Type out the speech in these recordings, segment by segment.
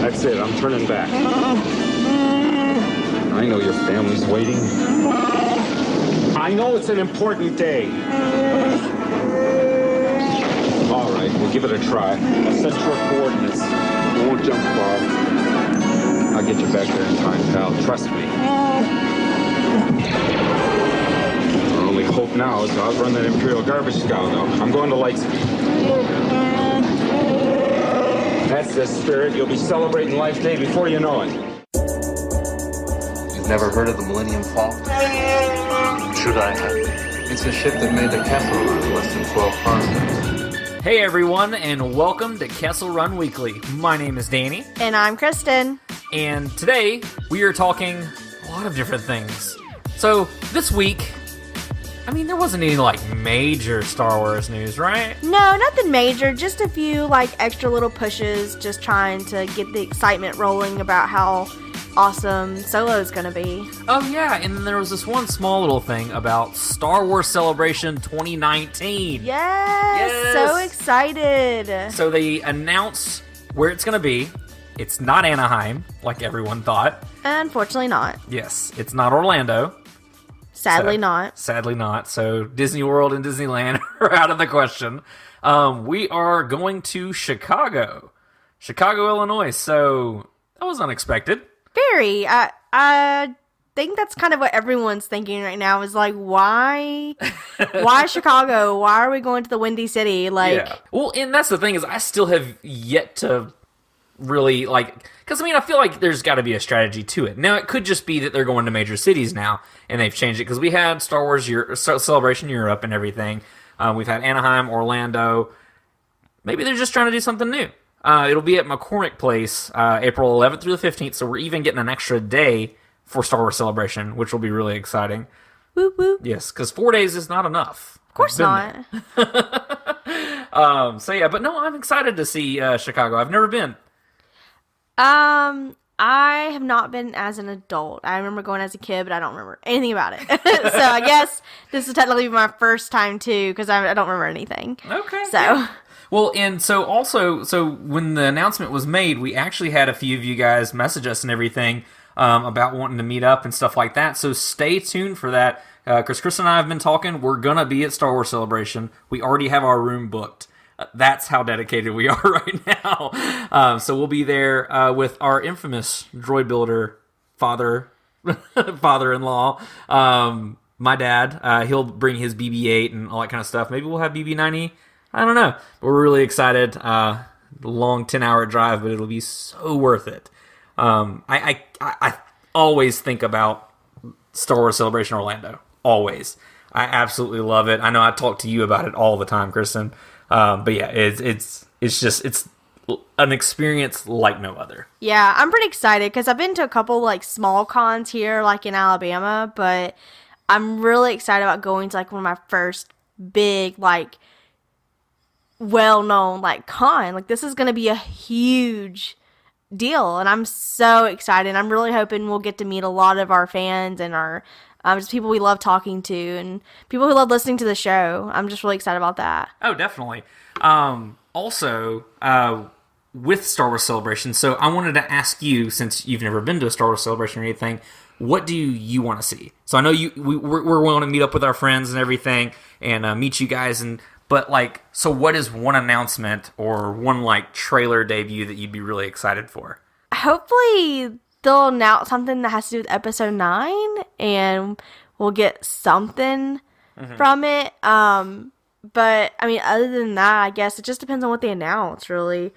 That's it. I'm turning back. I know your family's waiting. I know it's an important day. All right, we'll give it a try. I'll set your coordinates. You won't jump far. I'll get you back there in time, pal. Trust me. Our only hope now is to outrun that Imperial garbage scow, though. I'm going to Lightspeed. That's the spirit. You'll be celebrating Life Day before you know it. You've never heard of the Millennium Falcon? Should I have? It's a ship that made the Kessel Run in less than 12 parsecs. Hey everyone, and welcome to Kessel Run Weekly. My name is Danny. And I'm Kristen. And today, we are talking a lot of different things. So, this week, there wasn't any, major Star Wars news, right? No, nothing major. Just a few, extra little pushes, just trying to get the excitement rolling about how awesome Solo's gonna be. Oh, yeah, and then there was this one small little thing about Star Wars Celebration 2019. Yes! So excited! So they announced where it's gonna be. It's not Anaheim, like everyone thought. Unfortunately not. Yes, it's not Orlando. Sadly not. Sadly not. So Disney World and Disneyland are out of the question. We are going to Chicago, Illinois. So that was unexpected. Very. I think that's kind of what everyone's thinking right now is why Chicago? Why are we going to the Windy City? Yeah. Well, and that's the thing is I still have yet to really because I feel like there's got to be a strategy to it. Now it could just be that they're going to major cities now and they've changed it because we had Star Wars Celebration Europe and everything. We've had Anaheim, Orlando. Maybe they're just trying to do something new. It'll be at McCormick Place, April 11th through the 15th. So we're even getting an extra day for Star Wars Celebration, which will be really exciting. Whoop whoop. Yes, because 4 days is not enough. Of course not. But no, I'm excited to see Chicago. I've never been. I have not been as an adult. I remember going as a kid, but I don't remember anything about it. So I guess this is technically my first time too, because I don't remember anything. Okay. So. Yeah. Well, and so when the announcement was made, we actually had a few of you guys message us and everything about wanting to meet up and stuff like that. So stay tuned for that. Because Chris and I have been talking. We're going to be at Star Wars Celebration. We already have our room booked. That's how dedicated we are right now. So we'll be there with our infamous droid builder father-in-law. My dad, he'll bring his BB-8 and all that kind of stuff. Maybe we'll have BB-90. I don't know. But we're really excited. Long 10-hour drive, but it'll be so worth it. I always think about Star Wars Celebration Orlando. Always. I absolutely love it. I know I talk to you about it all the time, Kristen. But yeah, it's an experience like no other. Yeah, I'm pretty excited because I've been to a couple small cons here, in Alabama, but I'm really excited about going to one of my first big well-known con. This is going to be a huge deal, and I'm so excited. I'm really hoping we'll get to meet a lot of our fans and our just people we love talking to and people who love listening to the show. I'm just really excited about that. Oh, definitely. Also, with Star Wars Celebration, so I wanted to ask you, since you've never been to a Star Wars Celebration or anything, what do you want to see? So I know we're willing to meet up with our friends and everything and meet you guys, but so what is one announcement or one trailer debut that you'd be really excited for? Hopefully they'll announce something that has to do with episode 9 and we'll get something from it. But other than that, I guess it just depends on what they announce, really.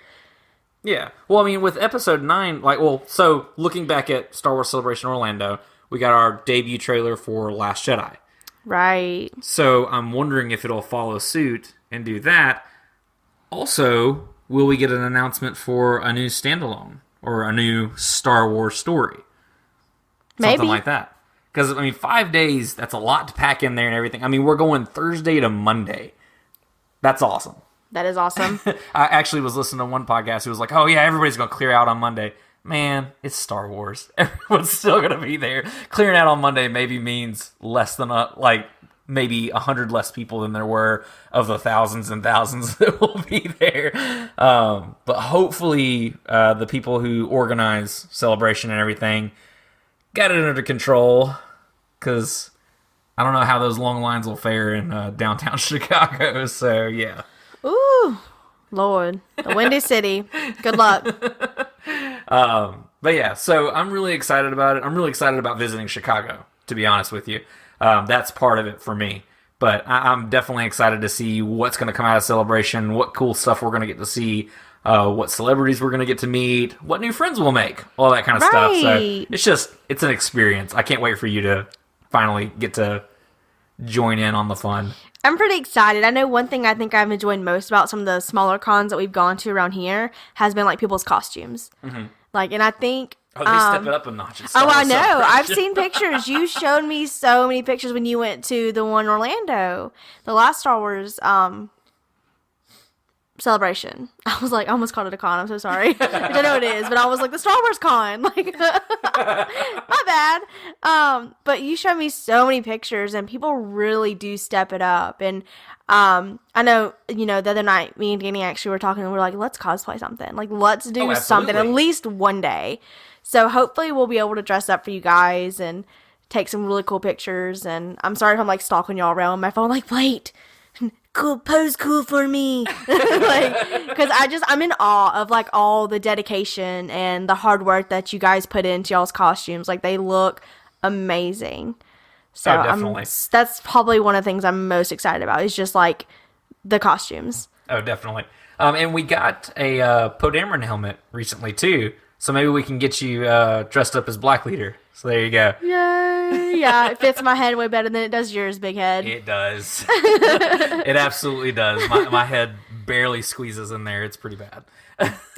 Yeah. Well, with episode 9, so looking back at Star Wars Celebration Orlando, we got our debut trailer for Last Jedi. Right. So I'm wondering if it'll follow suit and do that. Also, will we get an announcement for a new standalone or a new Star Wars story? Maybe. Something like that. Because, 5 days, that's a lot to pack in there and everything. We're going Thursday to Monday. That's awesome. That is awesome. I actually was listening to one podcast who was like, oh yeah, everybody's going to clear out on Monday. Man, it's Star Wars. Everyone's still going to be there. Clearing out on Monday maybe means less than maybe 100 less people than there were of the thousands and thousands that will be there. But hopefully the people who organize Celebration and everything got it under control, because I don't know how those long lines will fare in downtown Chicago. So, yeah. Ooh, Lord. The Windy City. Good luck. But yeah, so I'm really excited about it. I'm really excited about visiting Chicago, to be honest with you. That's part of it for me. But I'm definitely excited to see what's going to come out of Celebration, what cool stuff we're going to get to see, what celebrities we're going to get to meet, what new friends we'll make, all that kind of stuff. So it's an experience. I can't wait for you to finally get to join in on the fun. I'm pretty excited. I know one thing I think I've enjoyed most about some of the smaller cons that we've gone to around here has been like people's costumes. Mm-hmm. Like, and I think... Oh, they step it up a notch. I know. I've seen pictures. You showed me so many pictures when you went to the one in Orlando, the last Star Wars Celebration. I was like, I almost called it a con. I'm so sorry. Which I know it is, but I was like, the Star Wars con. Like, my bad. But you showed me so many pictures, and people really do step it up. And I know, the other night, me and Danny actually were talking, and we were like, let's cosplay something. Like, let's do something at least one day. So hopefully we'll be able to dress up for you guys and take some really cool pictures. And I'm sorry if I'm like stalking y'all around my phone, like, wait, cool, pose cool for me. Like, because I'm in awe of like all the dedication and the hard work that you guys put into y'all's costumes. Like, they look amazing. So definitely. That's probably one of the things I'm most excited about, is just like the costumes. Oh, definitely. And we got a Poe Dameron helmet recently too. So maybe we can get you dressed up as Black Leader. So there you go. Yay! Yeah, it fits my head way better than it does yours, big head. It does. It absolutely does. My head barely squeezes in there. It's pretty bad.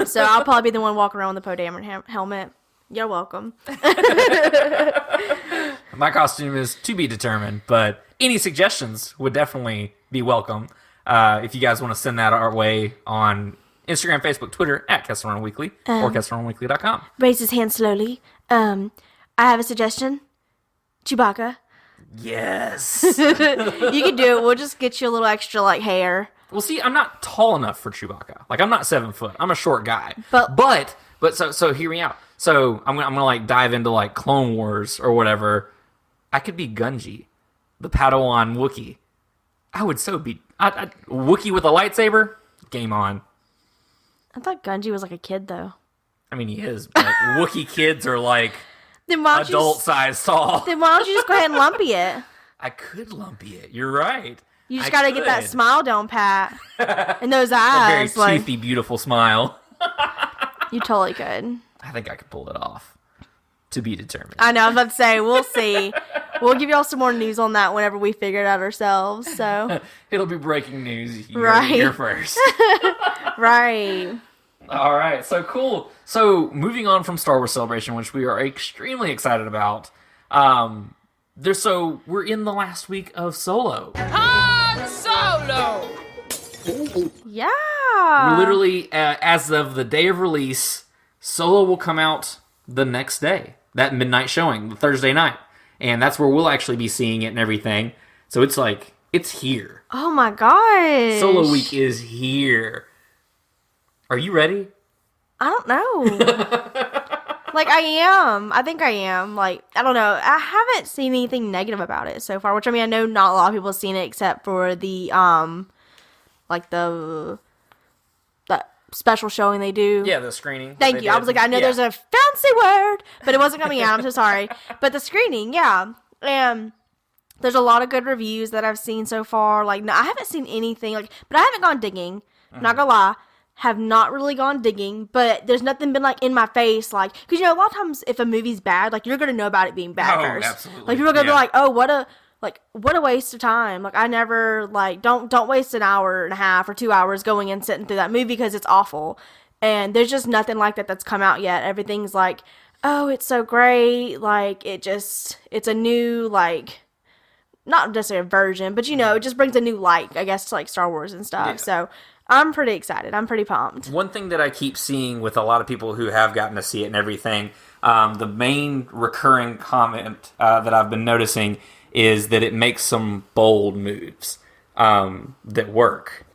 So I'll probably be the one walking around with the Poe Dameron helmet. You're welcome. My costume is to be determined, but any suggestions would definitely be welcome. If you guys want to send that our way on Instagram, Facebook, Twitter, at Kessel Run Weekly, or KesselRunWeekly.com. Raise his hand slowly. I have a suggestion. Chewbacca. Yes. You can do it. We'll just get you a little extra, like, hair. Well, see, I'm not tall enough for Chewbacca. Like, I'm not 7 foot. I'm a short guy. But so hear me out. So I'm gonna like dive into like Clone Wars or whatever. I could be Gungi, the Padawan Wookiee. I would so be Wookiee with a lightsaber. Game on. I thought Gungi was like a kid, though. I mean, he is, but Wookiee kids are like then adult-sized tall. Then why don't you just go ahead and lumpy it? I could lumpy it. You're right. You just got to get that smile down, Pat. And those eyes. A very toothy, beautiful smile. You totally could. I think I could pull it off. To be determined. I know. I was about to say, we'll see. We'll give y'all some more news on that whenever we figure it out ourselves. So it'll be breaking news. You're first. Right. All right. So cool. So moving on from Star Wars Celebration, which we are extremely excited about. We're in the last week of Solo. Han Solo. Yeah. We're literally, as of the day of release, Solo will come out the next day. That midnight showing, the Thursday night. And that's where we'll actually be seeing it and everything. So it's like, it's here. Oh my gosh. Solo Week is here. Are you ready? I don't know. Like, I am. I think I am. Like, I don't know. I haven't seen anything negative about it so far, which, I mean, I know not a lot of people have seen it except for the, like, the special showing they do. Yeah, the screening. Thank you. I was like, I know there's a fancy word, but it wasn't coming out. I'm so sorry. But the screening, yeah. And there's a lot of good reviews that I've seen so far. Like, no, I haven't seen anything, like, but I haven't gone digging. Mm-hmm. Not gonna lie. Have not really gone digging, but there's nothing been, like, in my face, like, because, a lot of times if a movie's bad, like, you're gonna know about it being bad first. Absolutely. Like, people are gonna be like, oh, what a waste of time. Like, I never, like, don't waste an hour and a half or 2 hours going and sitting through that movie because it's awful. And there's just nothing like that that's come out yet. Everything's like, oh, it's so great. Like, it's a new, like, not necessarily a version, but, it just brings a new light, I guess, to, like, Star Wars and stuff. Yeah. So I'm pretty excited. I'm pretty pumped. One thing that I keep seeing with a lot of people who have gotten to see it and everything, the main recurring comment that I've been noticing is that it makes some bold moves that work.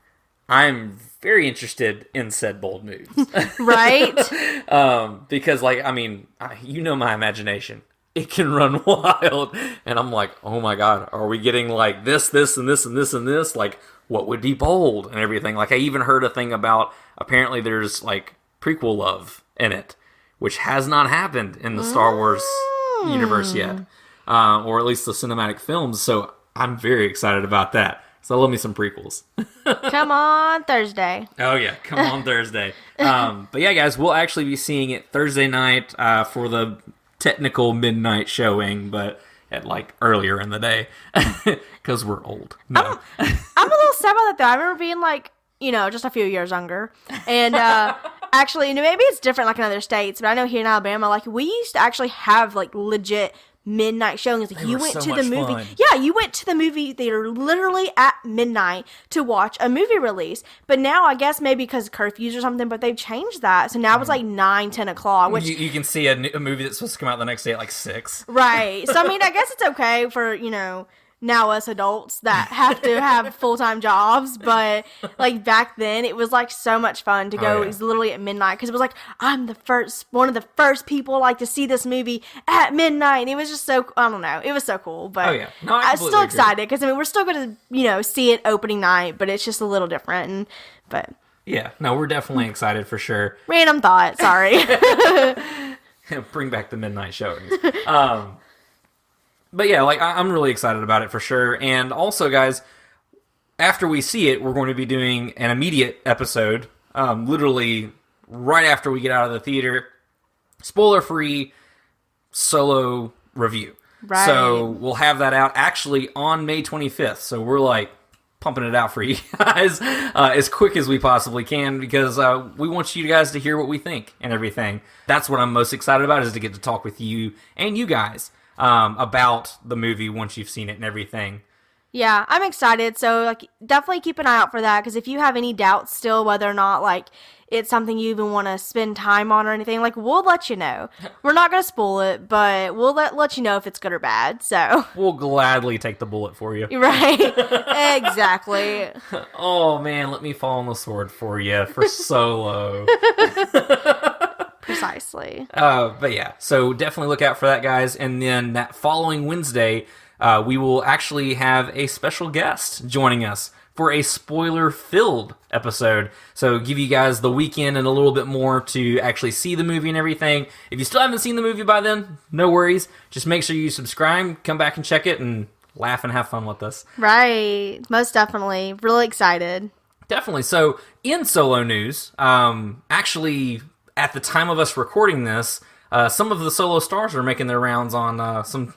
I'm very interested in said bold moves. Right? Because, like, I mean, you know my imagination. It can run wild. And I'm like, oh my God, are we getting like this, and this, and this, and this? Like, what would be bold and everything? Like, I even heard a thing about, apparently there's, like, prequel love in it, which has not happened in the Star Wars universe yet. Or at least the cinematic films. So I'm very excited about that. So I love me some prequels. Come on Thursday. Oh, yeah. Come on Thursday. But yeah, guys, we'll actually be seeing it Thursday night for the technical midnight showing, but at like earlier in the day because we're old. No. I'm a little sad about that, though. I remember being like, just a few years younger. And actually, maybe it's different like in other states, but I know here in Alabama, like we used to actually have like legit midnight showings. Like, you went to the movie. Fun. Yeah, you went to the movie theater literally at midnight to watch a movie release. But now, I guess maybe because of curfews or something, but they've changed that. So now it's like 9, 10 o'clock. Which you can see a movie that's supposed to come out the next day at like 6. Right. So, I mean, I guess it's okay for, now us adults that have to have full-time jobs, but like back then it was like so much fun to go. It was literally at midnight because it was like, I'm one of the first people like to see this movie at midnight, and it was just so, I don't know, it was so cool. But I'm still excited because we're still going to see it opening night, but it's just a little different. But yeah, no, we're definitely excited for sure. Random thought, sorry. Bring back the midnight showings. But yeah, like, I'm really excited about it for sure. And also, guys, after we see it, we're going to be doing an immediate episode, literally right after we get out of the theater, spoiler-free solo review. Right. So we'll have that out actually on May 25th. So we're like pumping it out for you guys as quick as we possibly can because we want you guys to hear what we think and everything. That's what I'm most excited about, is to get to talk with you and you guys about the movie once you've seen it and everything. Yeah, I'm excited. So, like, definitely keep an eye out for that, because if you have any doubts still whether or not, like, it's something you even want to spend time on or anything, like, we'll let you know. We're not going to spoil it, but we'll let you know if it's good or bad, so. We'll gladly take the bullet for you. Right. Exactly. Oh, man, let me fall on the sword for you for Solo. Precisely. But yeah, so definitely look out for that, guys. And then that following Wednesday, we will actually have a special guest joining us for a spoiler-filled episode. So give you guys the weekend and a little bit more to actually see the movie and everything. If you still haven't seen the movie by then, no worries. Just make sure you subscribe, come back and check it, and laugh and have fun with us. Right. Most definitely. Really excited. Definitely. So in Solo news, actually, at the time of us recording this, some of the Solo stars are making their rounds on some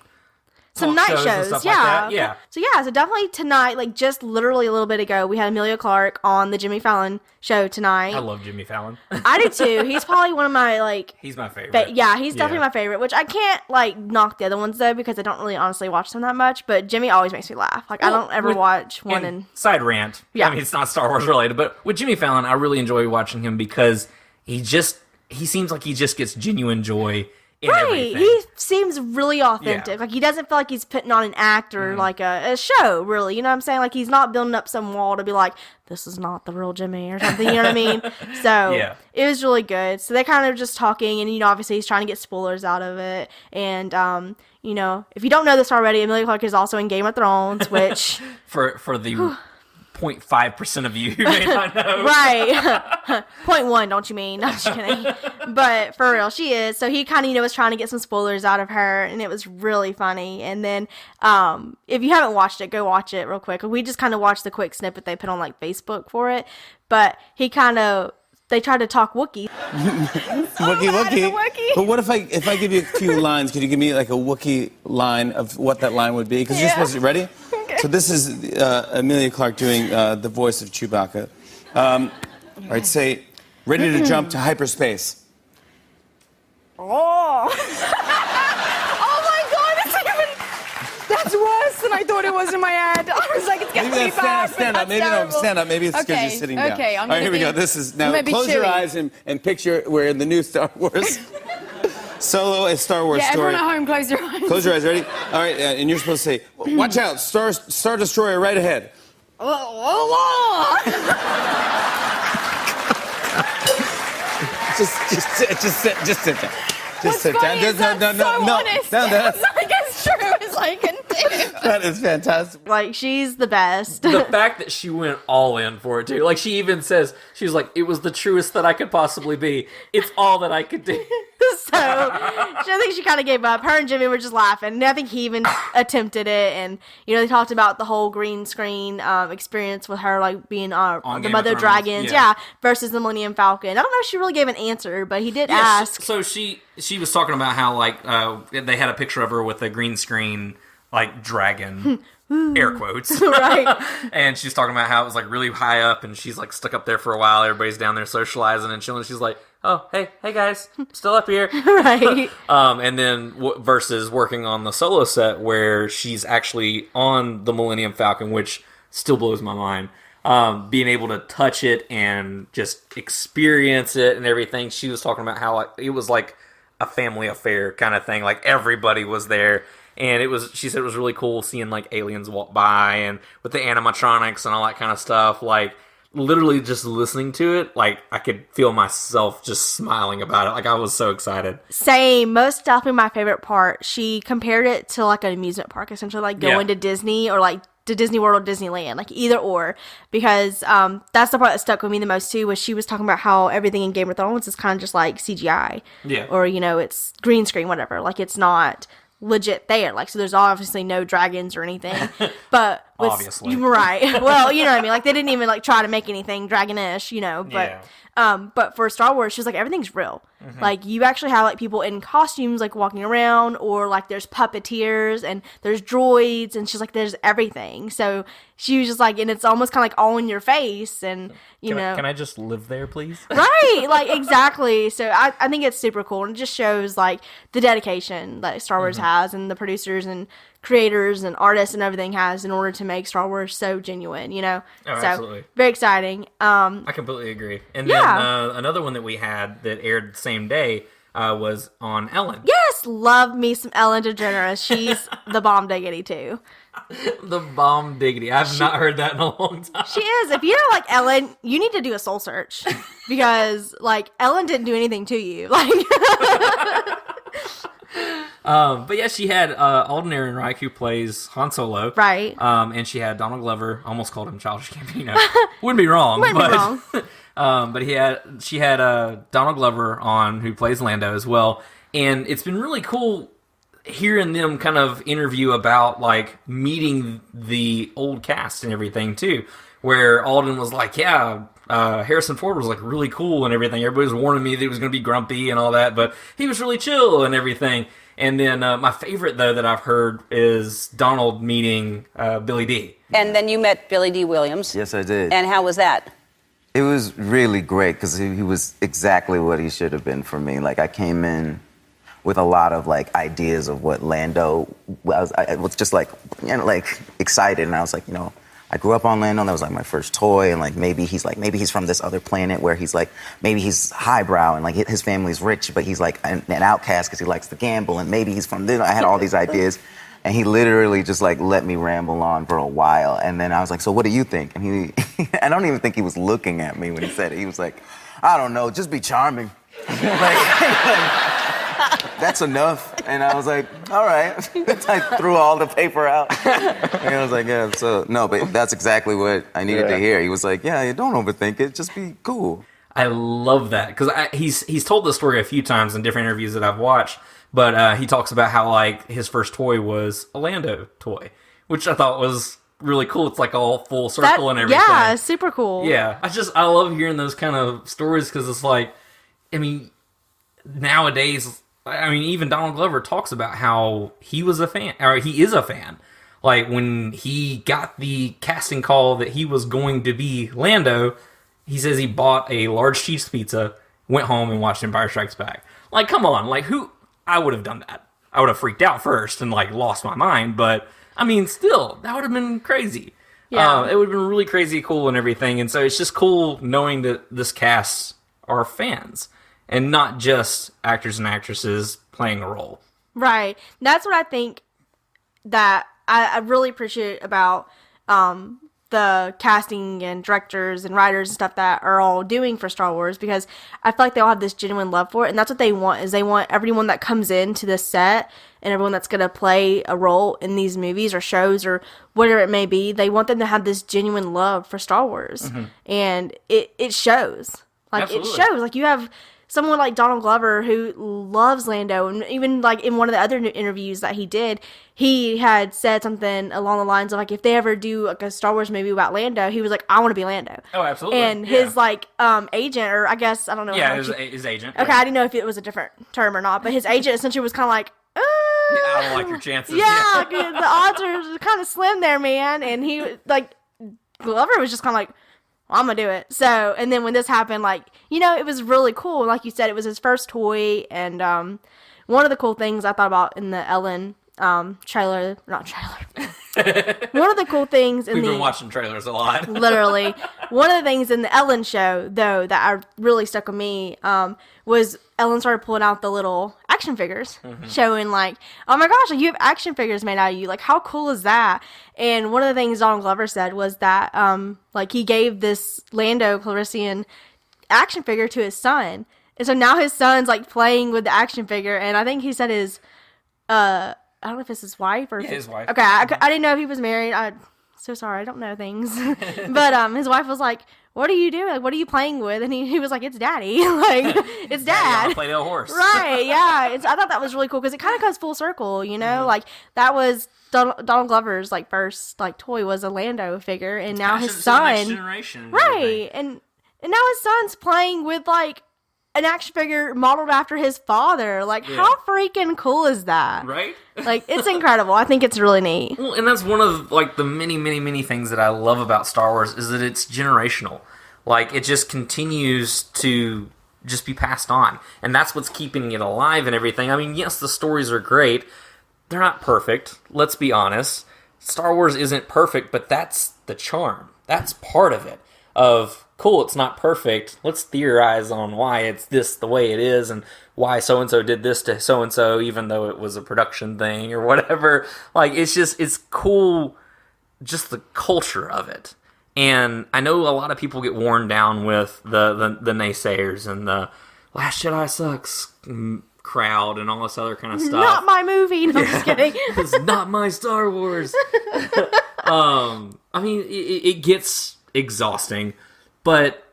night shows and stuff yeah. like that. Yeah. So definitely tonight, like just literally a little bit ago, we had Emilia Clarke on the Jimmy Fallon show tonight. I love Jimmy Fallon. I do too. He's probably one of my, like... He's my favorite. Yeah, he's definitely my favorite, which I can't, like, knock the other ones, though, because I don't really honestly watch them that much, but Jimmy always makes me laugh. Like, I don't ever watch one and... Side rant. Yeah. I mean, it's not Star Wars related, but with Jimmy Fallon, I really enjoy watching him because he seems like he just gets genuine joy in everything. He seems really authentic. Yeah. Like, he doesn't feel like he's putting on an act or, like, a show, really. You know what I'm saying? Like, he's not building up some wall to be like, this is not the real Jimmy or something. You know what I mean? So, It was really good. So, they kind of just talking, and, obviously he's trying to get spoilers out of it. And, if you don't know this already, Emilia Clarke is also in Game of Thrones, which... for the... 0.5% of you who may not know. Right. 0.1, don't you mean? I'm just kidding. But for real, she is. So he kind of, was trying to get some spoilers out of her, and it was really funny. And then, if you haven't watched it, go watch it real quick. We just kind of watched the quick snippet they put on, like, Facebook for it. But they tried to talk Wookiee. Wookiee. But what if I give you a few lines? Could you give me like a Wookiee line of what that line would be? Because you're supposed to, ready? Okay. So this is Emilia Clarke doing the voice of Chewbacca. All right, say, ready to jump to hyperspace. Oh. Oh my God, that's worse than I thought it was in my head. I was like, it's getting pretty bad. Stand up. Maybe no, stand up. Maybe it's because you're sitting down. Okay, all right, here we go. This is now. Close your eyes and picture we're in the new Star Wars. Solo, a Star Wars Yeah, story. everyone at home, close your eyes. Close your eyes, ready? All right, and you're supposed to say, watch out, Star Destroyer right ahead. Just sit down. Just sit down. Honest. It's like as true as I can do. That is fantastic. Like, she's the best. The fact that she went all in for it, too. Like, she even says, she's like, it was the truest that I could possibly be. It's all that I could do. So, I think she kind of gave up. Her and Jimmy were just laughing. And I think he even attempted it. And, you know, they talked about the whole green screen experience with her, like, being the Game Mother of of Thrones, Dragons. yeah. Versus the Millennium Falcon. I don't know if she really gave an answer, but he did ask. So she was talking about how, like, they had a picture of her with a green screen, like, dragon, air quotes. Right. And she's talking about how it was, like, really high up, and she's, like, stuck up there for a while. Everybody's down there socializing and chilling. She's like, oh, hey guys, still up here. Right. And then versus working on the Solo set where she's actually on the Millennium Falcon, which still blows my mind. Being able to touch it and just experience it and everything. She was talking about how, like, it was like a family affair kind of thing. Like, everybody was there. And she said it was really cool seeing, like, aliens walk by and with the animatronics and all that kind of stuff. Like, literally just listening to it, like, I could feel myself just smiling about it. Like, I was so excited. Same. Most definitely my favorite part. She compared it to, like, an amusement park, essentially, like going to Disney or, like, to Disney World or Disneyland, like either or, because that's the part that stuck with me the most too, was she was talking about how everything in Game of Thrones is kind of just like CGI. Yeah. Or, you know, it's green screen, whatever. Like, it's not legit there. Like, so there's obviously no dragons or anything. But obviously. Right. Well, you know what I mean? Like, they didn't even, like, try to make anything dragonish, you know, but but for Star Wars, she was like, everything's real. Mm-hmm. Like, you actually have, like, people in costumes, like, walking around, or, like, there's puppeteers, and there's droids, and she's like, there's everything. So she was just like, and it's almost kind of like all in your face, and, you know. Can I just live there, please? Right, like, exactly. So I think it's super cool, and it just shows, like, the dedication that Star Wars has, and the producers and creators and artists and everything has in order to make Star Wars so genuine, you know? Oh, so, absolutely. Very exciting. I completely agree. And then another one that we had that aired the same day was on Ellen. Yes, love me some Ellen DeGeneres. She's the bomb diggity, too. The bomb diggity. I've not heard that in a long time. She is. If you don't like Ellen, you need to do a soul search. Because, like, Ellen didn't do anything to you. Like... But yeah, she had Alden Ehrenreich, who plays Han Solo. Right. And she had Donald Glover. Almost called him Childish Gambino. Wouldn't be wrong. But she had Donald Glover on, who plays Lando as well. And it's been really cool hearing them kind of interview about, like, meeting the old cast and everything too. Where Alden was like, Harrison Ford was, like, really cool and everything. Everybody was warning me that he was going to be grumpy and all that, but he was really chill and everything. And then my favorite, though, that I've heard is Donald meeting Billy D. And then you met Billy D. Williams. Yes, I did. And how was that? It was really great because he was exactly what he should have been for me. Like, I came in with a lot of, like, ideas of what Lando was. I was just, like, you know, like, excited. And I was like, you know, I grew up on Lando, and that was, like, my first toy, and, like, maybe he's from this other planet where he's, like, maybe he's highbrow, and, like, his family's rich, but he's, like, an outcast because he likes to gamble, and maybe he's from this. I had all these ideas, and he literally just, like, let me ramble on for a while, and then I was like, so what do you think? And he, I don't even think he was looking at me when he said it. He was like, I don't know, just be charming. That's enough. And I was like, all right. I threw all the paper out. And I was like, yeah, so, no, but that's exactly what I needed to hear. He was like, yeah, don't overthink it. Just be cool. I love that. Because he's told the story a few times in different interviews that I've watched. But he talks about how, like, his first toy was a Lando toy, which I thought was really cool. It's like all full circle and everything. Yeah, super cool. Yeah. I love hearing those kind of stories because it's like, I mean, nowadays... I mean, even Donald Glover talks about how he was a fan, or he is a fan. Like, when he got the casting call that he was going to be Lando, he says he bought a large cheese pizza, went home, and watched Empire Strikes Back. Like, come on. Like, I would have done that. I would have freaked out first and, like, lost my mind. But, I mean, still, that would have been crazy. Yeah. It would have been really crazy cool and everything. And so it's just cool knowing that this cast are fans. And not just actors and actresses, playing a role. Right. That's what I think that I really appreciate about the casting and directors and writers and stuff that are all doing for Star Wars, because I feel like they all have this genuine love for it, and that's what they want, is they want everyone that comes into this set and everyone that's going to play a role in these movies or shows or whatever it may be, they want them to have this genuine love for Star Wars. And it shows. Like, Absolutely. it shows. Like, you have someone like Donald Glover who loves Lando, and even like in one of the other interviews that he did, he had said something along the lines of like, if they ever do like a Star Wars movie about Lando, he was like, I want to be Lando. Oh, absolutely. And his like agent, or I guess I don't know. Yeah, his agent. Okay, I didn't know if it was a different term or not, but his agent essentially was kind of like, I don't like your chances. yeah, the odds are kind of slim there, man. And he like Glover was just kind of like, I'm gonna do it. So, and then when this happened, like, it was really cool. Like you said, it was his first toy, and one of the cool things I thought about in the Ellen trailer, not trailer. One of the cool things in We've been watching trailers a lot. literally, one of the things in the Ellen show, though, that really stuck with me was Ellen started pulling out the little action figures, showing like, oh my gosh, like, you have action figures made out of you. Like, how cool is that? And one of the things Donald Glover said was that like, he gave this Lando Calrissian action figure to his son. And so now his son's like playing with the action figure, and I think he said his I don't know if it's his wife or his wife. Okay, I didn't know if he was married. So sorry, I don't know things. But his wife was like, "What are you doing? Like, what are you playing with?" And he was like, "It's Daddy. Like, it's Dad." Play the horse. Right? Yeah. I thought that was really cool because it kind of comes full circle. Like, that was Donald Glover's like first like toy was a Lando figure, and now his son. Next generation. Right, and now his son's playing with like an action figure modeled after his father. Like, how freaking cool is that? Right? Like, it's incredible. I think it's really neat. Well, and that's one of like the many, many, many things that I love about Star Wars is that it's generational. Like, it just continues to just be passed on. And that's what's keeping it alive and everything. I mean, yes, the stories are great. They're not perfect. Let's be honest. Star Wars isn't perfect, but that's the charm. That's part of it. Cool, it's not perfect. Let's theorize on why it's this the way it is and why so-and-so did this to so-and-so even though it was a production thing or whatever. Like, it's cool, just the culture of it. And I know a lot of people get worn down with the naysayers and the Last Jedi sucks crowd and all this other kind of stuff. Not my movie. No, I'm just kidding. It's not my Star Wars. I mean, it gets exhausting. But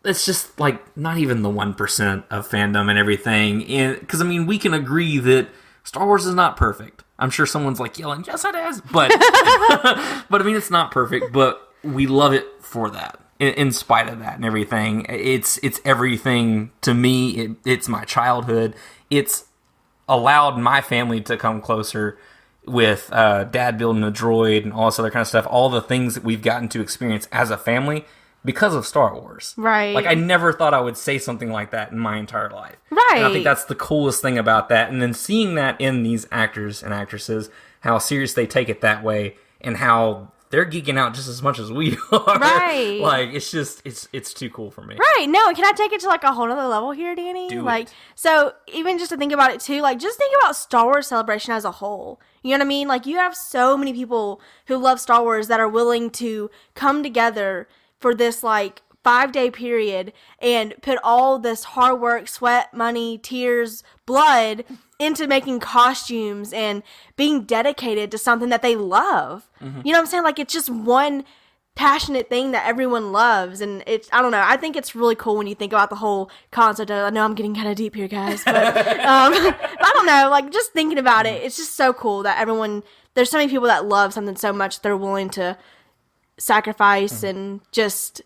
it's just, like, not even the 1% of fandom and everything. Because, I mean, we can agree that Star Wars is not perfect. I'm sure someone's, like, yelling, yes, it is. But, but I mean, it's not perfect. But we love it for that. In spite of that and everything. It's everything to me. It's my childhood. It's allowed my family to come closer with Dad building a droid and all this other kind of stuff. All the things that we've gotten to experience as a family because of Star Wars. Right. Like, I never thought I would say something like that in my entire life. Right. And I think that's the coolest thing about that. And then seeing that in these actors and actresses, how serious they take it that way, and how they're geeking out just as much as we are. Right. Like, it's just, it's too cool for me. Right. No, can I take it to, like, a whole other level here, Danny? Do like, it. So, even just to think about it, too, like, just think about Star Wars Celebration as a whole. You know what I mean? Like, you have so many people who love Star Wars that are willing to come together for this, like, 5-day period and put all this hard work, sweat, money, tears, blood into making costumes and being dedicated to something that they love. Mm-hmm. You know what I'm saying? Like, it's just one passionate thing that everyone loves, and it's, I don't know, I think it's really cool when you think about the whole concept of, I know I'm getting kind of deep here, guys, but, but I don't know, like, just thinking about it, it's just so cool that there's so many people that love something so much they're willing to sacrifice and just,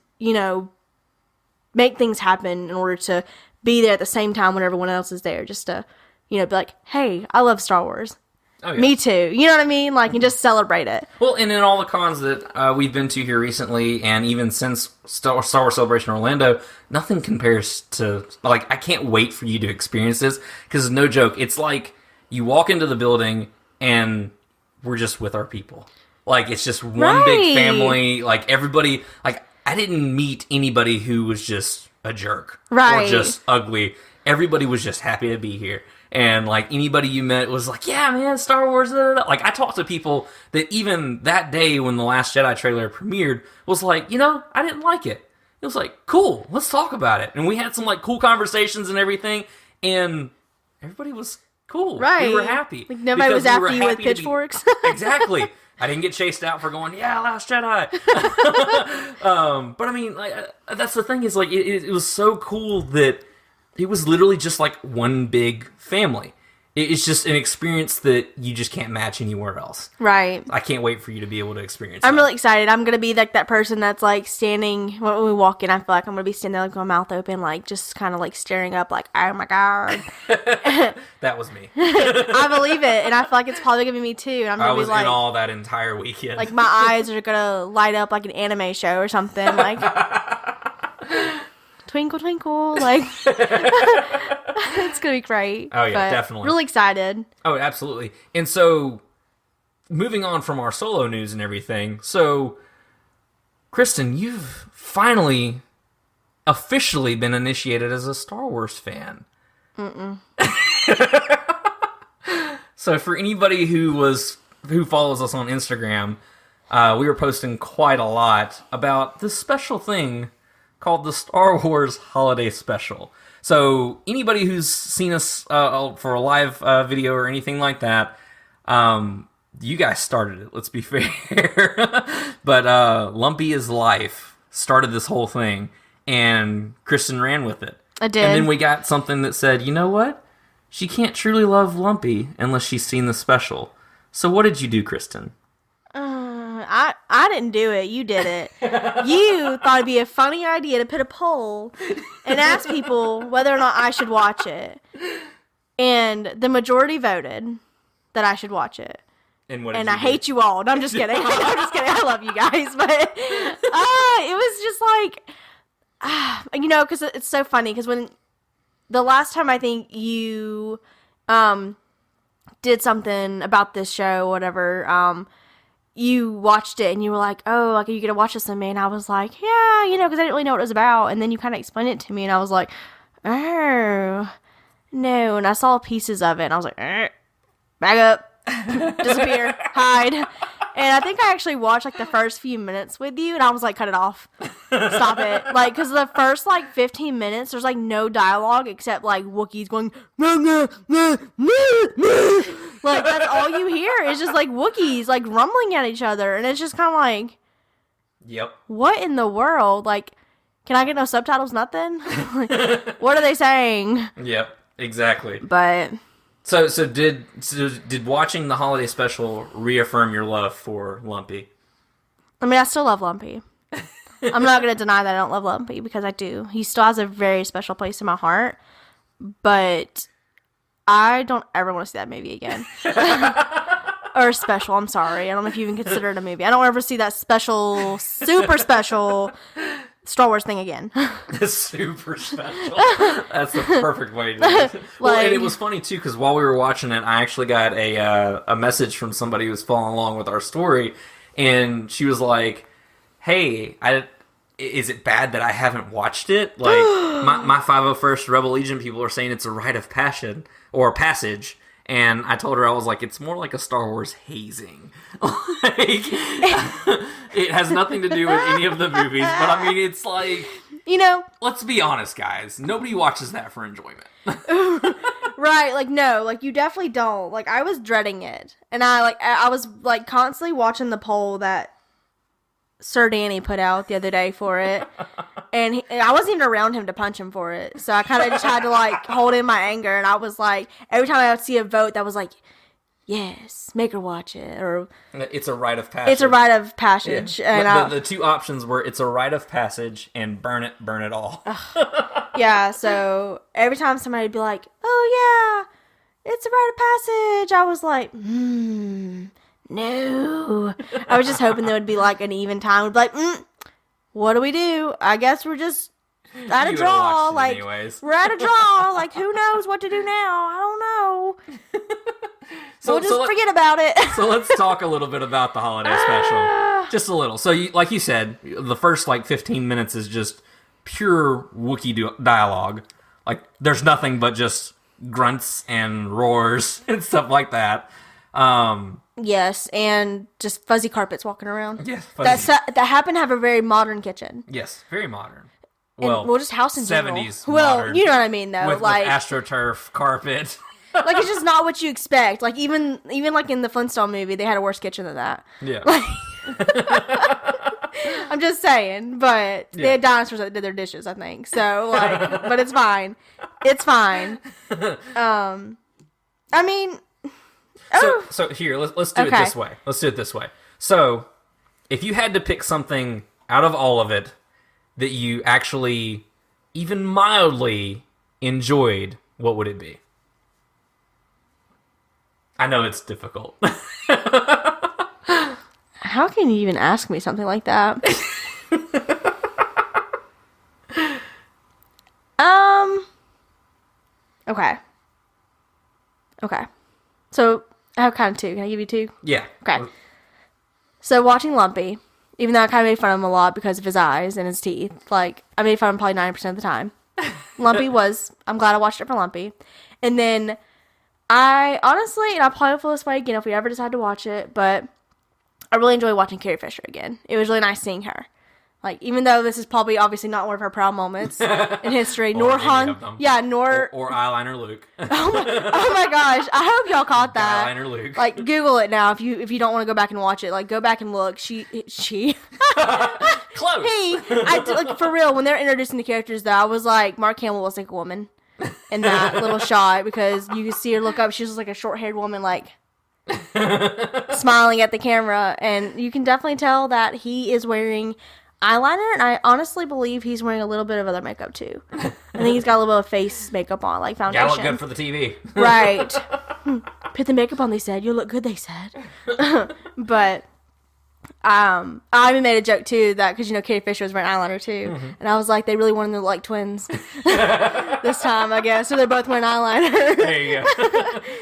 make things happen in order to be there at the same time when everyone else is there, just to, be like, hey, I love Star Wars. Oh, yeah. Me too. You know what I mean? Like, and just celebrate it. Well, and in all the cons that we've been to here recently, and even since Star Wars Celebration Orlando, nothing compares to, like, I can't wait for you to experience this, because no joke, it's like you walk into the building and we're just with our people. Like, it's just one big family. Like, everybody, like, I didn't meet anybody who was just a jerk. Right. Or just ugly. everybody was just happy to be here. And, like, anybody you met was like, yeah, man, Star Wars, Like, I talked to people that even that day when The Last Jedi trailer premiered was like, I didn't like it. It was like, cool, let's talk about it. And we had some, like, cool conversations and everything, and everybody was cool. Right. We were happy. Like, nobody was after you with pitchforks. Exactly. I didn't get chased out for going, yeah, Last Jedi. But, I mean, like, that's the thing is, like, it was so cool that it was literally just, like, one big family. It's just an experience that you just can't match anywhere else. Right. I can't wait for you to be able to experience I'm that. really excited. I'm going to be like that person that's like standing, when we walk in, I feel like I'm going to be standing there like with my mouth open, like just kind of like staring up like, oh my God. That was me. I believe it. And I feel like it's probably going to be me too. And I'm I going to was be like, in all that entire weekend. like my eyes are going to light up like an anime show or something. Like, twinkle, twinkle. Like, it's going to be great. Oh, yeah, but definitely. Really excited. Oh, absolutely. And so, moving on from our solo news and everything, so, Kristen, you've finally officially been initiated as a Star Wars fan. So, for anybody who follows us on Instagram, we were posting quite a lot about this special thing called the Star Wars Holiday Special. So anybody who's seen us for a live video or anything like that, you guys started it, let's be fair. But Lumpy is Life started this whole thing, and Kristen ran with it. I did. And then we got something that said, you know what? She can't truly love Lumpy unless she's seen the special. So what did you do, Kristen? I didn't do it. You did it. You thought it'd be a funny idea to put a poll and ask people whether or not I should watch it. And the majority voted that I should watch it. And I hate you all. No, I'm just kidding. I'm just kidding. I love you guys. But it was just like, because it's so funny. Because when the last time I think you did something about this show or whatever, you watched it and you were like, oh, like, are you going to watch this with me? And I was like, yeah, because I didn't really know what it was about. And then you kind of explained it to me and I was like, oh, no. And I saw pieces of it and I was like, back up, disappear, hide. And I think I actually watched like the first few minutes with you and I was like, cut it off. Stop it. Like, because the first like 15 minutes, there's like no dialogue except like Wookiees going, nah, nah, nah, nah, nah. Like, that's all you hear is just like Wookiees like rumbling at each other. And it's just kind of like, yep. What in the world? Like, can I get no subtitles? Nothing? Like, what are they saying? Yep, exactly. But So did watching the holiday special reaffirm your love for Lumpy? I mean, I still love Lumpy. I'm not going to deny that I don't love Lumpy because I do. He still has a very special place in my heart. But I don't ever want to see that movie again. Or special, I'm sorry. I don't know if you even consider it a movie. I don't ever see that special, super special Star Wars thing again. Super special. That's the perfect way to do it. Well, and it was funny too because while we were watching it, I actually got a message from somebody who was following along with our story, and she was like, "Hey, is it bad that I haven't watched it? Like my 501st Rebel Legion people are saying it's a rite of passion or passage." And I told her, I was like, it's more like a Star Wars hazing. Like, it has nothing to do with any of the movies, but I mean, it's like, let's be honest, guys. Nobody watches that for enjoyment. Right, like, no, like, you definitely don't. Like, I was dreading it. And I was, like, constantly watching the poll that Sir Danny put out the other day for it. And I wasn't even around him to punch him for it. So I kind of just had to, like, hold in my anger. And I was like, every time I would see a vote that was like, yes, make her watch it. Or it's a rite of passage. It's a rite of passage. Yeah. And the two options were it's a rite of passage and burn it all. Yeah, so every time somebody would be like, oh, yeah, it's a rite of passage. I was like, no. I was just hoping there would be, like, an even time. We'd be like, what do we do? I guess we're just at a draw. Like, we're at a draw. Like, who knows what to do now? I don't know. We'll just forget about it. So let's talk a little bit about the holiday special. Just a little. So, like you said, the first, like, 15 minutes is just pure Wookiee dialogue. Like, there's nothing but just grunts and roars and stuff like that. Yes, and just fuzzy carpets walking around. Yes, that happen to have a very modern kitchen. Yes, very modern. Well, just house in 70s general. Well, modern, you know what I mean, though. with AstroTurf carpet. Like, it's just not what you expect. Like, even like in the Flintstone movie, they had a worse kitchen than that. Yeah. Like, I'm just saying, but they had dinosaurs that did their dishes, I think. So, like, but it's fine. It's fine. I mean, so here, let's do it this way. Let's do it this way. So, if you had to pick something out of all of it that you actually even mildly enjoyed, what would it be? I know it's difficult. How can you even ask me something like that? Okay. So, I have kind of two. Can I give you two? Yeah. Okay. So, watching Lumpy, even though I kind of made fun of him a lot because of his eyes and his teeth, like, I made fun of him probably 90% of the time. I'm glad I watched it for Lumpy. And then, I honestly, and I'll probably feel this way again if we ever decide to watch it, but I really enjoy watching Carrie Fisher again. It was really nice seeing her. Like, even though this is probably obviously not one of her proud moments in history, nor Han, or Eyeliner Luke. Oh my gosh! I hope y'all caught that. Eyeliner Luke. Like, Google it now if you don't want to go back and watch it. Like, go back and look. She Close. Like, for real. When they're introducing the characters, though, I was like, Mark Hamill was like a woman in that little shot because you could see her look up. She was like a short-haired woman, like smiling at the camera, and you can definitely tell that he is wearing eyeliner, and I honestly believe he's wearing a little bit of other makeup too. I think he's got a little bit of face makeup on, like foundation. Yeah, look good for the TV. Right. Put the makeup on, they said. You'll look good, they said. But I even made a joke too that because Carrie Fisher was wearing eyeliner too, and I was like, they really wanted them to look like twins this time, I guess. So they're both wearing eyeliner. There you go.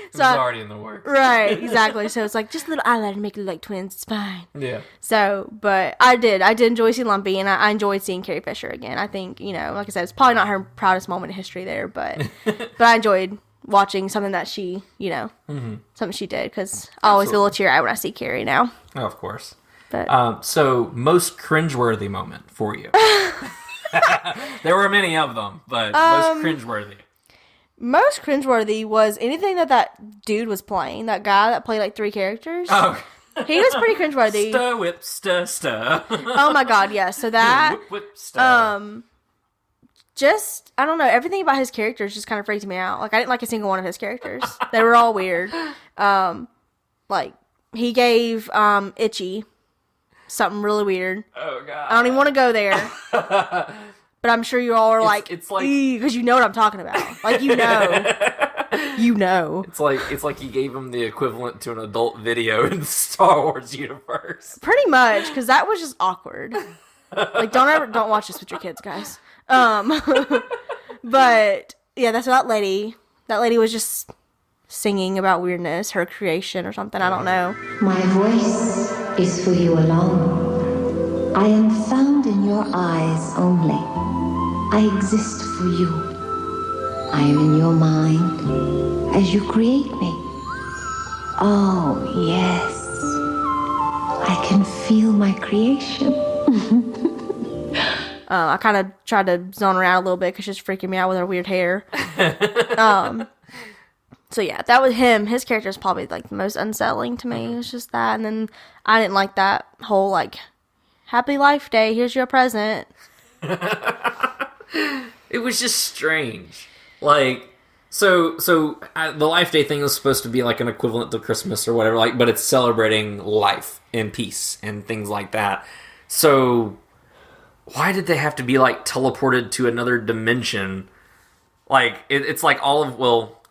It's already in the works. Right, exactly. So it's like just a little eyeliner to make it look like twins. It's fine. Yeah. So, but I did enjoy seeing Lumpy, and I enjoyed seeing Carrie Fisher again. I think like I said, it's probably not her proudest moment in history there, but I enjoyed watching something that she, something she did because I always feel a little teary-eyed when I see Carrie now. Oh, of course. But so, most cringeworthy moment for you? There were many of them, but most cringeworthy. Most cringeworthy was anything that dude was playing. That guy that played like 3 characters. Oh. He was pretty cringeworthy. Stir, whip, stir. Oh my god, yes. So that, whip, stir. just, I don't know, everything about his characters just kind of freaked me out. Like, I didn't like a single one of his characters. They were all weird. Like, he gave Itchy something really weird. Oh god. I don't even want to go there. But I'm sure you all are it's like, because you know what I'm talking about. Like, you know. It's like he gave him the equivalent to an adult video in the Star Wars universe. Pretty much, because that was just awkward. Like, don't watch this with your kids, guys. But yeah, that's that lady. That lady was just singing about weirdness, her creation or something. I don't know. My voice is for you alone. I am found in your eyes only. I exist for you. I am in your mind as you create me. Oh, yes. I can feel my creation. I kind of tried to zone her out a little bit because she's freaking me out with her weird hair. So yeah, that was him. His character is probably like the most unsettling to me. It was just that, and then I didn't like that whole like, Happy Life Day. Here's your present. It was just strange. Like, so the Life Day thing was supposed to be like an equivalent to Christmas or whatever, like, but it's celebrating life and peace and things like that. So why did they have to be like teleported to another dimension? Like, it's like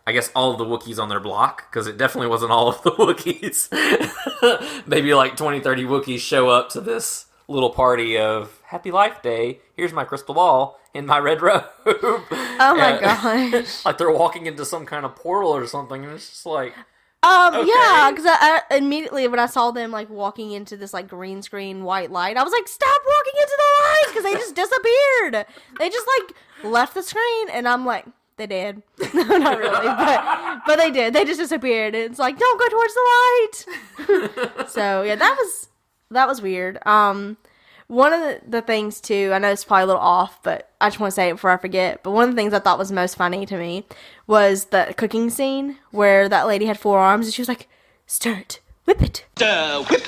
I guess all of the Wookiees on their block, because it definitely wasn't all of the Wookiees. Maybe like 20, 30 Wookiees show up to this little party of Happy Life Day. Here's my crystal ball in my red robe. Oh my gosh. Like they're walking into some kind of portal or something, and it's just like... Okay. Yeah, because I immediately when I saw them like walking into this like green screen white light, I was like, stop walking into the light, because they just disappeared. They just like left the screen, and I'm like, They did. No, not really, but they did. They just disappeared. It's like, don't go towards the light. So yeah, that was weird. One of the things too, I know it's probably a little off, but I just want to say it before I forget. But one of the things I thought was most funny to me was the cooking scene where that lady had 4 arms and she was like, stir it, whip it. Stir, whip,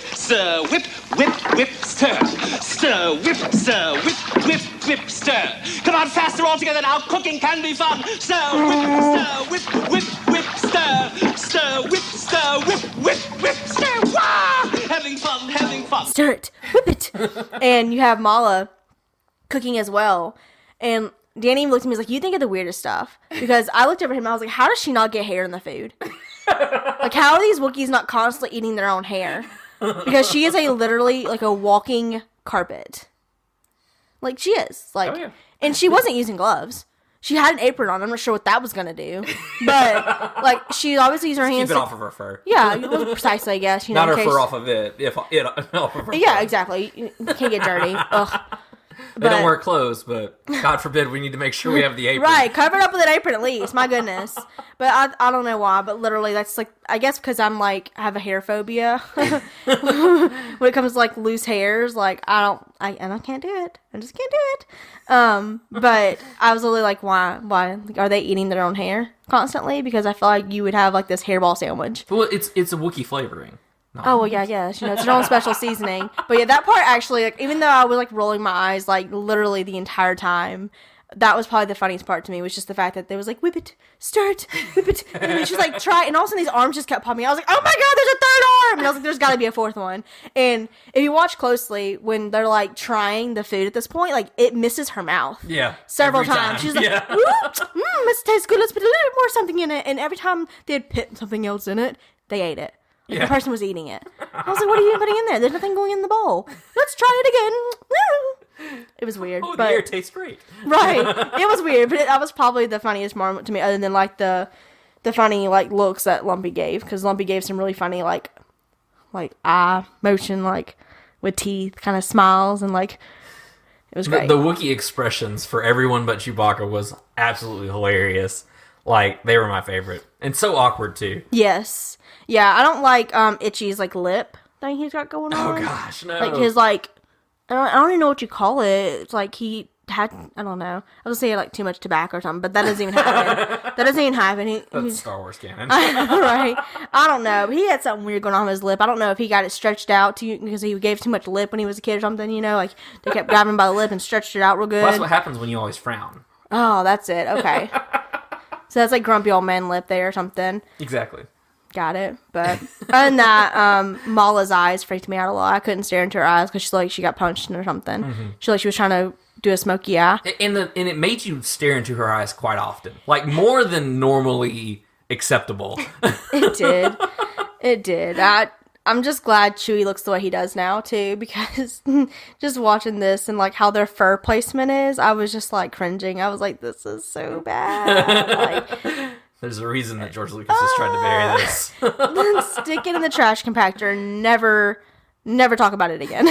whip, stir. Stir, whip, whip, stir. Come on, faster all together now. Cooking can be fun. Stir, whip, stir. Stir, whip, stir. Wah! Having fun. Stir it, whip it. And you have Mala cooking as well. And Danny looked at me and was like, you think of the weirdest stuff. Because I looked over at him and I was like, how does she not get hair in the food? Like, how are these Wookiees not constantly eating their own hair? Because she is literally like a walking carpet. Like, she is. Like, oh, yeah. And she wasn't using gloves. She had an apron on. I'm not sure what that was going to do. But, like, she obviously used her hands. Keep it off of her fur. Yeah, precisely, I guess. You know, not her fur off of it. If it off of her yeah, fur. Exactly. You can't get dirty. Ugh. They don't wear clothes, but God forbid we need to make sure we have the apron. Right, cover it up with an apron at least. My goodness. But I don't know why, but literally that's like, I guess because I'm like, have a hair phobia. When it comes to like loose hairs, like I can't do it. I just can't do it. But I was really like, why? Like, are they eating their own hair constantly? Because I feel like you would have like this hairball sandwich. Well, it's a Wookiee flavoring. Oh, well, yeah, I guess. You know, it's their own special seasoning. But yeah, that part actually, like, even though I was, like, rolling my eyes, like, literally the entire time, that was probably the funniest part to me, was just the fact that they was like, whip it, stir it, whip it. And then she's like, try it. And all of a sudden, these arms just kept popping. I was like, oh my God, there's a 3rd arm. And I was like, there's got to be a 4th one. And if you watch closely, when they're, like, trying the food at this point, like, it misses her mouth. Yeah. Several times. She's like, this tastes good. Let's put a little bit more something in it. And every time they'd put something else in it, they ate it. Like, the person was eating it. I was like, what are you putting in there? There's nothing going in the bowl. Let's try it again. It was weird. Oh, the air tastes great. Right. It was weird, but that was probably the funniest moment to me, other than, like, the funny, like, looks that Lumpy gave. Because Lumpy gave some really funny, like eye motion, like, with teeth, kind of smiles, and, like, it was great. The Wookiee expressions for everyone but Chewbacca was absolutely hilarious. Like, they were my favorite. And so awkward, too. Yes. Yeah, I don't like Itchy's like lip thing he's got going on. Oh gosh, no. Like his like, I don't even know what you call it. It's like he had, I don't know. I was saying like too much tobacco or something, but that doesn't even happen. That's Star Wars canon. Right. I don't know. But he had something weird going on with his lip. I don't know if he got it stretched out because he gave too much lip when he was a kid or something. You know, like they kept grabbing him by the lip and stretched it out real good. Well, that's what happens when you always frown. Oh, that's it. Okay. So that's like grumpy old man lip there or something. Exactly. Got it. But other than that, Mala's eyes freaked me out a lot. I couldn't stare into her eyes because she got punched or something. Mm-hmm. She was trying to do a smoky eye. And it made you stare into her eyes quite often. Like more than normally acceptable. It did. It did. I'm just glad Chewie looks the way he does now too, because just watching this and like how their fur placement is, I was just like cringing. I was like, this is so bad. Like, there's a reason that George Lucas is trying to bury this. Then stick it in the trash compactor and never talk about it again.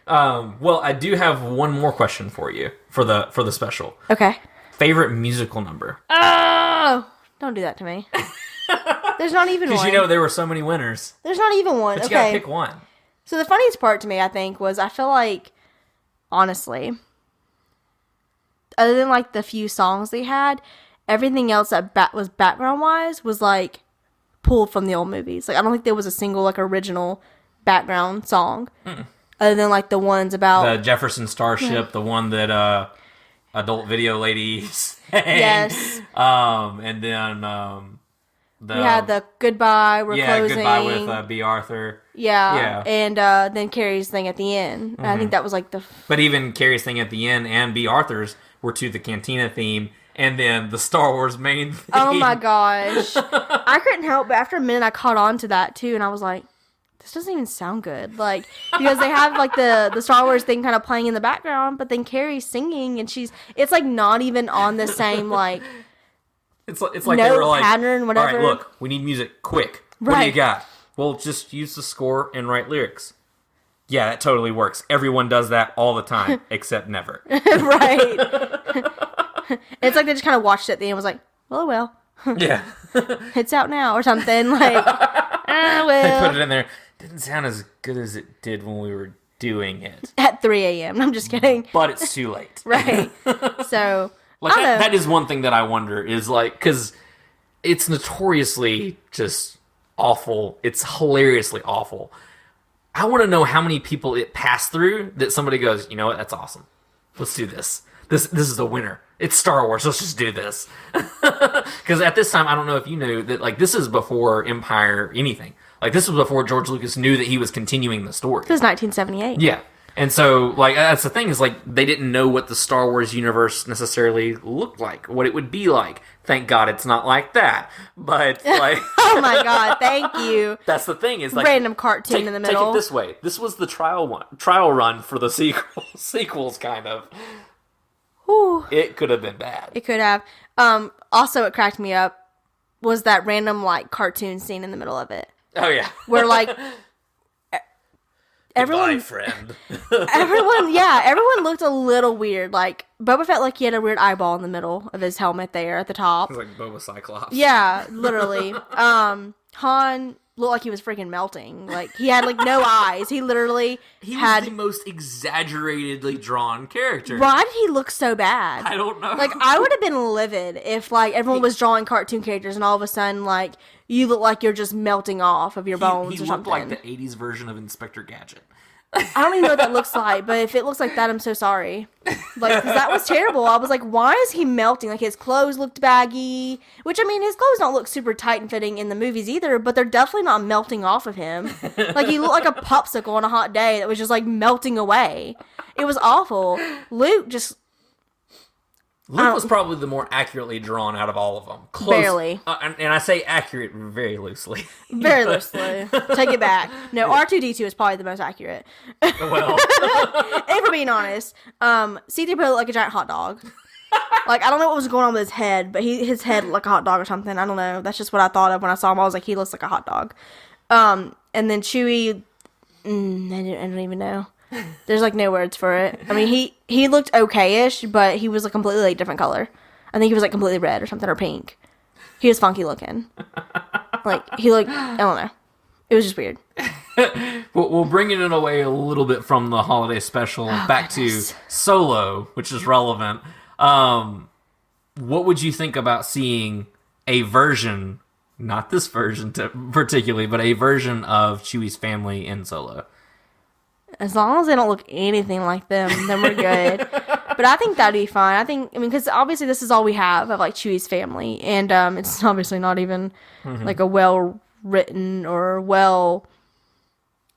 Well, I do have one more question for you for the special. Okay. Favorite musical number? Oh, don't do that to me. There's not even one. Because you know there were so many winners. There's not even one. But you gotta pick one. So the funniest part to me, I think, was I feel like, honestly, other than like the few songs they had, everything else that was background-wise was, like, pulled from the old movies. Like, I don't think there was a single, like, original background song. Mm-mm. Other than, like, the ones about... The Jefferson Starship, the one that Adult Video Lady sang. Yes. And then... we had the Goodbye, We're Closing. Yeah, Goodbye with B. Arthur. Yeah. And then Carrie's thing at the end. Mm-hmm. I think that was, like, the... But even Carrie's thing at the end and B. Arthur's were to the Cantina theme. And then the Star Wars main theme. Oh my gosh. I couldn't help, but after a minute I caught on to that too, and I was like, this doesn't even sound good. Like, because they have like the Star Wars thing kind of playing in the background, but then Carrie's singing, and it's like not even on the same like it's like they were like, pattern, whatever. All right, look, we need music quick. Right. What do you got? Well, just use the score and write lyrics. Yeah, that totally works. Everyone does that all the time, except never. Right. It's like they just kind of watched it at the end and was like, well. Yeah. It's out now or something. Like, well. They put it in there. Didn't sound as good as it did when we were doing it. At 3 a.m. I'm just kidding. But it's too late. Right. So, like that is one thing that I wonder is like, because it's notoriously just awful. It's hilariously awful. I want to know how many people it passed through that somebody goes, you know what, that's awesome. Let's do this. This is the winner. It's Star Wars. Let's just do this. Because at this time, I don't know if you knew that, like, this is before Empire anything. Like, this was before George Lucas knew that he was continuing the story. This is 1978. Yeah. And so, like, that's the thing is, like, they didn't know what the Star Wars universe necessarily looked like, what it would be like. Thank God it's not like that. But, like... Oh, my God. Thank you. That's the thing is, like... Random cartoon in the middle. Take it this way. This was the trial run for the sequels, kind of. Whew. It could have been bad. It could have. Also, it cracked me up was that random, like, cartoon scene in the middle of it. Oh, yeah. Where, like... Goodbye, friend. everyone looked a little weird. Like, Boba felt like he had a weird eyeball in the middle of his helmet there at the top. It was like Boba Cyclops. Yeah, literally. Han looked like he was freaking melting. Like, he had, like, no eyes. He literally was the most exaggeratedly drawn character. Why did he look so bad? I don't know. Like, I would have been livid if, like, everyone was drawing cartoon characters and all of a sudden, like, you look like you're just melting off of your bones or something. He looked like the 80s version of Inspector Gadget. I don't even know what that looks like, but if it looks like that, I'm so sorry. Like, 'cause that was terrible. I was like, why is he melting? Like, his clothes looked baggy, which, I mean, his clothes don't look super tight and fitting in the movies either, but they're definitely not melting off of him. Like, he looked like a popsicle on a hot day that was just, like, melting away. It was awful. Luke was probably the more accurately drawn out of all of them. Close, barely. And I say accurate very loosely. Very loosely. Take it back. No, R2-D2 is probably the most accurate. Well. If we're being honest, C-3PO looked like a giant hot dog. Like, I don't know what was going on with his head, but his head looked like a hot dog or something. I don't know. That's just what I thought of when I saw him. I was like, he looks like a hot dog. And then Chewie, I don't even know. There's, like, no words for it. I mean, he looked okay-ish, but he was a completely, like, different color. I think he was, like, completely red or something, or pink. He was funky looking. Like, he looked, I don't know. It was just weird. We'll bring it away a little bit from the holiday special back to Solo, which is relevant. What would you think about seeing a version, not this version particularly, but a version of Chewie's family in Solo? As long as they don't look anything like them, then we're good. But I think that'd be fine. I mean, because obviously this is all we have of, like, Chewie's family. And it's obviously not even, like, a well-written or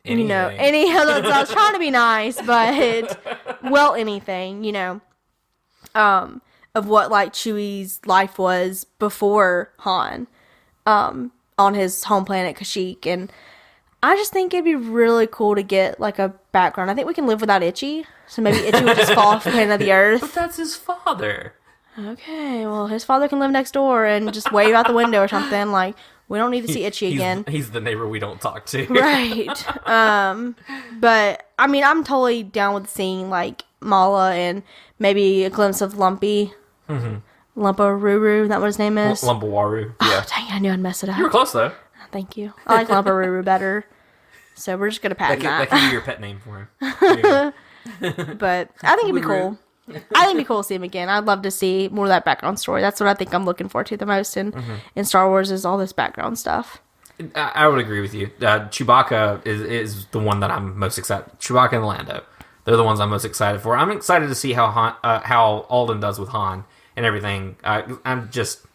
anything. I was trying to be nice, but, anything, of what, like, Chewie's life was before Han, on his home planet, Kashyyyk. And I just think it'd be really cool to get, like, a background. I think we can live without Itchy, so maybe Itchy would just fall off the planet of the Earth. But that's his father. Okay, well, his father can live next door and just wave out the window or something. Like, we don't need to see Itchy again. He's the neighbor we don't talk to. Right. But, I mean, I'm totally down with seeing, like, Mala and maybe a glimpse of Lumpy. Mm-hmm. Lumpa-Ruru, is that what his name is? Lumpa-Waru, yeah. Oh, dang, I knew I'd mess it up. You were close, though. Thank you. I like Lumpa-Ruru better. So we're just going to patent that. That could be your pet name for him. But I think it'd be cool. I think it'd be cool to see him again. I'd love to see more of that background story. That's what I think I'm looking forward to the most in Star Wars is all this background stuff. I would agree with you. Chewbacca is the one that I'm most excited. Chewbacca and Lando. They're the ones I'm most excited for. I'm excited to see how Alden does with Han and everything. I'm just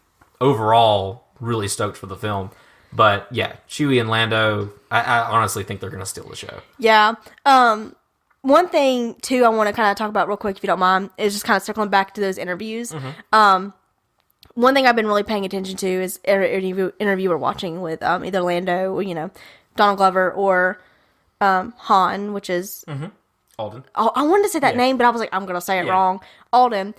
overall really stoked for the film. But yeah, Chewie and Lando, I honestly think they're going to steal the show. Yeah. One thing, too, I want to kind of talk about real quick, if you don't mind, is just kind of circling back to those interviews. One thing I've been really paying attention to is an interview we're watching with either Lando, or, Donald Glover, or Han, which is... Alden. Oh, I wanted to say that name, but I was like, I'm going to say it wrong. Alden.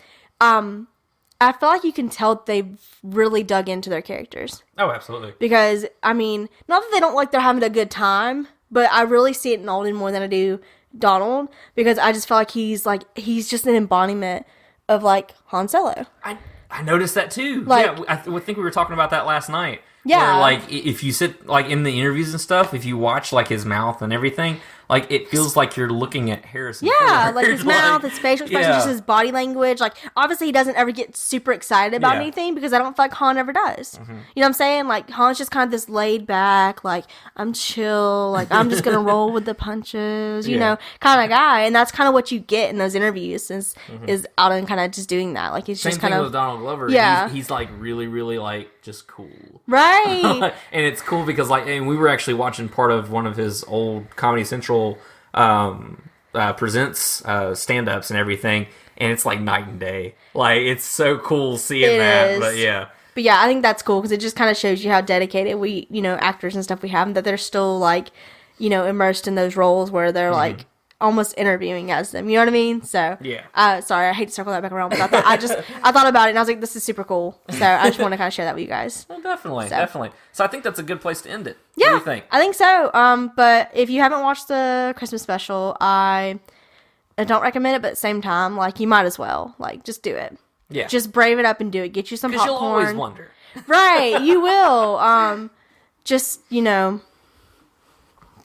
I feel like you can tell they've really dug into their characters. Oh, absolutely. Because, I mean, not that they don't like they're having a good time, but I really see it in Alden more than I do Donald, because I just feel like he's just an embodiment of like Han Solo. I noticed that too. Like, yeah, I think we were talking about that last night. Yeah. Where, like, if you sit, like, in the interviews and stuff, if you watch, like, his mouth and everything, like, it feels like you're looking at Harrison Yeah, Ford. like his mouth, his facial expression, yeah. just his body language. Like, obviously, he doesn't ever get super excited about Yeah. anything because I don't feel like Han ever does. You know what I'm saying? Like, Han's just kind of this laid back, like, I'm chill, like, I'm just going to roll with the punches, you know, kind of guy. And that's kind of what you get in those interviews is out and kind of just doing that. Like, he's Same just kind thing of. with Donald Glover. Yeah. He's like, really, really, like, just cool. Right. And it's cool because, like, and we were actually watching part of one of his old Comedy Central presents stand-ups and everything, and it's like night and day. Like, it's so cool seeing that. Is. But yeah. But yeah, I think that's cool because it just kind of shows you how dedicated we, you know, actors and stuff we have, and that they're still like, you know, immersed in those roles where they're like almost interviewing as them. You know what I mean? So yeah. Sorry, I hate to circle that back around, but I thought about it and I was like, this is super cool. So I just want to kind of share that with you guys. Well, definitely. So I think that's a good place to end it. Yeah, What do you think? I think so. But if you haven't watched the Christmas special, I don't recommend it, but at the same time, like, you might as well. Like, just do it. Yeah. Just brave it up and do it. Get you some Because popcorn. you'll always wonder. Right, you will. Just, you know,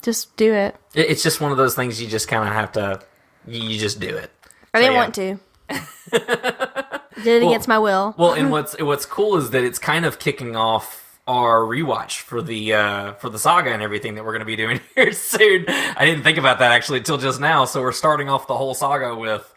just do it. It's just one of those things you just kind of have to, you just do it. I didn't want to. Did it against my will. Well, and what's cool is that it's kind of kicking off our rewatch for the saga and everything that we're going to be doing here soon. I didn't think about that actually until just now. So we're starting off the whole saga with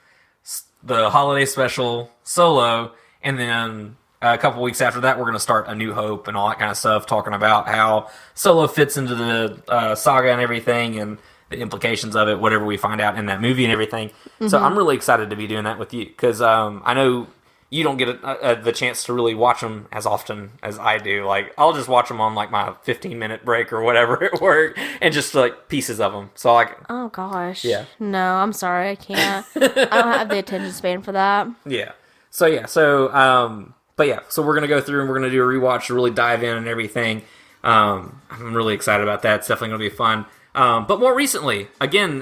the holiday special, Solo, and then a couple weeks after that, we're going to start A New Hope and all that kind of stuff, talking about how Solo fits into the saga and everything, and the implications of it, whatever we find out in that movie and everything. So I'm really excited to be doing that with you, because I know you don't get the chance to really watch them as often as I do. Like, I'll just watch them on, like, my 15-minute break or whatever at work, and just, like, pieces of them. So, like... Oh, gosh. Yeah. No, I'm sorry, I can't. I don't have the attention span for that. Yeah. So, but yeah, so we're going to go through and we're going to do a rewatch to really dive in and everything. I'm really excited about that. It's definitely going to be fun. But more recently, again,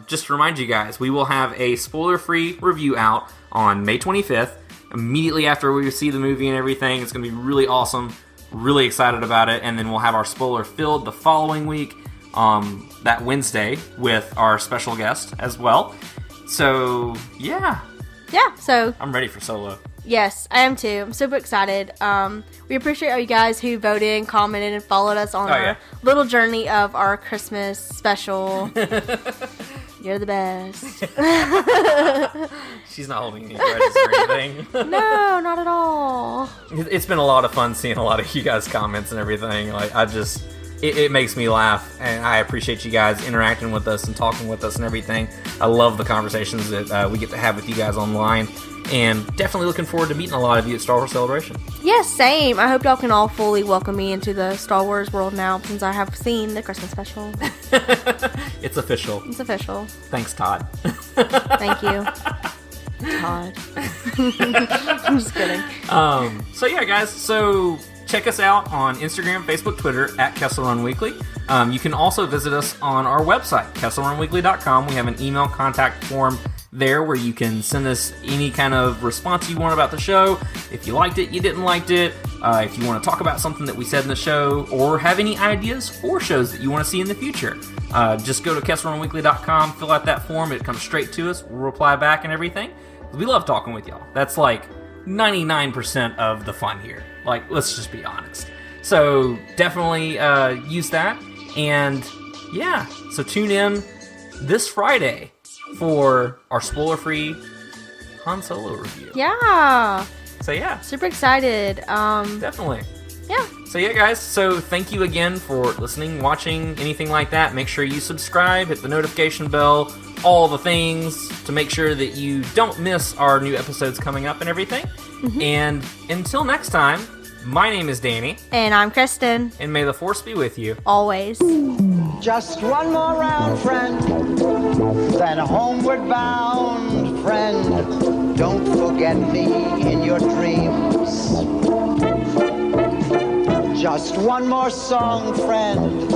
just to remind you guys, we will have a spoiler-free review out on May 25th, immediately after we see the movie and everything. It's going to be really awesome. Really excited about it. And then we'll have our spoiler-filled the following week, that Wednesday, with our special guest as well. So, yeah. Yeah, so... I'm ready for Solo. Yes, I am too. I'm super excited. We appreciate all you guys who voted and commented and followed us on our little journey of our Christmas special. You're the best. She's not holding any grudges or anything. No, not at all. It's been a lot of fun seeing a lot of you guys' comments and everything. Like, it makes me laugh, and I appreciate you guys interacting with us and talking with us and everything. I love the conversations that we get to have with you guys online, and definitely looking forward to meeting a lot of you at Star Wars Celebration. Yes, same. I hope y'all can all fully welcome me into the Star Wars world now, since I have seen the Christmas special. It's official. It's official. Thanks, Todd. Thank you, Todd. I'm just kidding. So yeah, guys. So check us out on Instagram, Facebook, Twitter at Kessel Run Weekly. You can also visit us on our website, KesselRunWeekly.com. We have an email contact form there where you can send us any kind of response you want about the show. If you liked it, you didn't like it, if you want to talk about something that we said in the show, or have any ideas for shows that you want to see in the future, just go to KesselRunWeekly.com, fill out that form. It comes straight to us. We'll reply back and everything. We love talking with y'all. That's like 99% of the fun here. Like, let's just be honest. So definitely use that. And yeah, so tune in this Friday for our spoiler-free Han Solo review. Yeah. So yeah. Super excited. Definitely. Yeah. So yeah, guys, so thank you again for listening, watching, anything like that. Make sure you subscribe, hit the notification bell, all the things to make sure that you don't miss our new episodes coming up and everything. Mm-hmm. And until next time, my name is Danny. And I'm Kristen. And may the Force be with you. Always. Just one more round, friend, then homeward bound, friend. Don't forget me in your dreams. Just one more song, friend,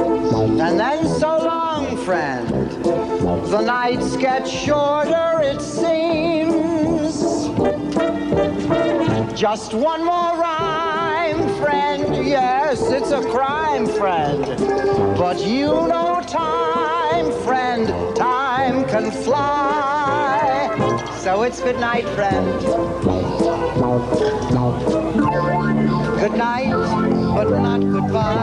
and then so long, friend. The nights get shorter, it seems. Just one more rhyme, friend. Yes, it's a crime, friend. But you know time, friend. Time can fly. So it's good night, friend. Good night, but not goodbye.